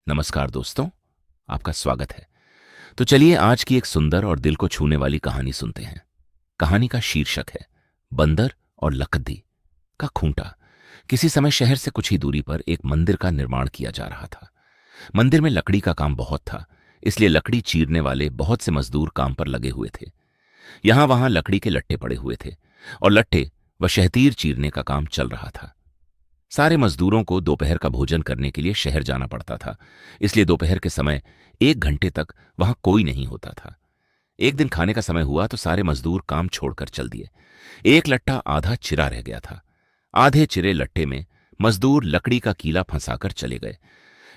नमस्कार दोस्तों, आपका स्वागत है। तो चलिए आज की एक सुंदर और दिल को छूने वाली कहानी सुनते हैं। कहानी का शीर्षक है बंदर और लकड़ी का खूंटा। किसी समय शहर से कुछ ही दूरी पर एक मंदिर का निर्माण किया जा रहा था। मंदिर में लकड़ी का काम बहुत था, इसलिए लकड़ी चीरने वाले बहुत से मजदूर काम पर लगे हुए थे। यहां वहां लकड़ी के लट्ठे पड़े हुए थे और लट्ठे व शहतीर चीरने का काम चल रहा था। सारे मजदूरों को दोपहर का भोजन करने के लिए शहर जाना पड़ता था, इसलिए दोपहर के समय 1 घंटे तक वहां कोई नहीं होता था। एक दिन खाने का समय हुआ तो सारे मजदूर काम छोड़कर चल दिए। एक लट्ठा आधा चिरा रह गया था। आधे चिरे लट्ठे में मजदूर लकड़ी का कीला फंसाकर चले गए।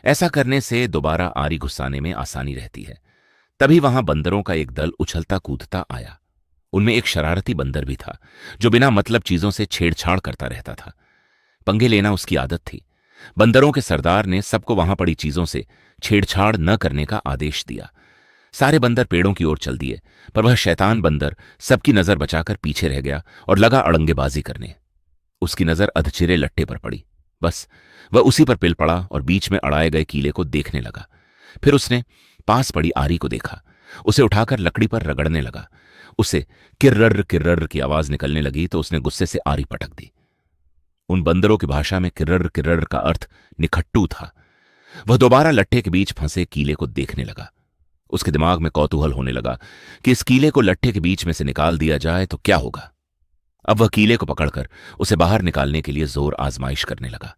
ऐसा करने से दोबारा आरी घुसाने में आसानी रहती है। तभी वहां बंदरों का एक दल उछलता कूदता आया। उनमें एक शरारती बंदर भी था, जो बिना मतलब चीजों से छेड़छाड़ करता रहता था। पंगे लेना उसकी आदत थी। बंदरों के सरदार ने सबको वहां पड़ी चीजों से छेड़छाड़ न करने का आदेश दिया। सारे बंदर पेड़ों की ओर चल दिए, पर वह शैतान बंदर सबकी नजर बचाकर पीछे रह गया और लगा अड़ंगेबाजी करने। उसकी नजर अधचिरे लट्टे पर पड़ी। बस वह उसी पर पिल पड़ा और बीच में अड़ाए गए कीले को देखने लगा। फिर उसने पास पड़ी आरी को देखा। उसे उठाकर लकड़ी पर रगड़ने लगा। उसे किर्रर किर्रर की आवाज निकलने लगी तो उसने गुस्से से आरी पटक दी। उन बंदरों की भाषा में किर्रर किर्रर का अर्थ निखट्टू था। वह दोबारा लट्ठे के बीच फंसे कीले को देखने लगा। उसके दिमाग में कौतूहल होने लगा कि इस कीले को लट्ठे के बीच में से निकाल दिया जाए तो क्या होगा। अब वह कीले को पकड़कर उसे बाहर निकालने के लिए जोर आजमाइश करने लगा।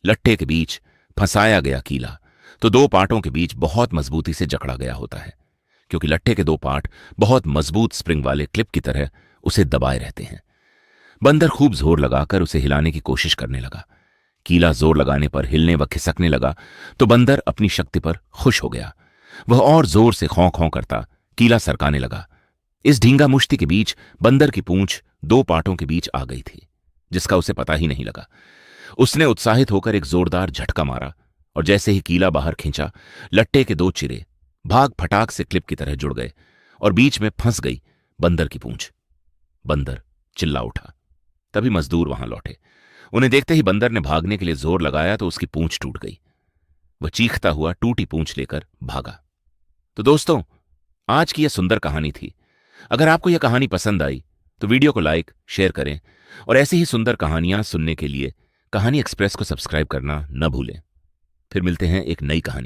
लट्ठे के बीच फंसाया गया कीला तो दो पार्टों के बीच बहुत मजबूती से जकड़ा गया होता है, क्योंकि लट्ठे के दो पार्ट बहुत मजबूत स्प्रिंग वाले क्लिप की तरह उसे दबाए रहते हैं। बंदर खूब जोर लगाकर उसे हिलाने की कोशिश करने लगा। कीला जोर लगाने पर हिलने व खिसकने लगा तो बंदर अपनी शक्ति पर खुश हो गया। वह और जोर से खौं खौं करता कीला सरकाने लगा। इस ढींगा मुश्ती के बीच बंदर की पूंछ दो पार्टों के बीच आ गई थी, जिसका उसे पता ही नहीं लगा। उसने उत्साहित होकर एक जोरदार झटका मारा और जैसे ही कीला बाहर खींचा, लट्टे के दो चिरे भाग फटाक से क्लिप की तरह जुड़ गए और बीच में फंस गई बंदर की पूंछ। बंदर चिल्ला उठा। तभी मजदूर वहां लौटे। उन्हें देखते ही बंदर ने भागने के लिए जोर लगाया तो उसकी पूंछ टूट गई। वह चीखता हुआ टूटी पूंछ लेकर भागा। तो दोस्तों, आज की यह सुंदर कहानी थी। अगर आपको यह कहानी पसंद आई तो वीडियो को लाइक शेयर करें और ऐसी ही सुंदर कहानियां सुनने के लिए कहानी एक्सप्रेस को सब्सक्राइब करना न भूलें। फिर मिलते हैं एक नई कहानी।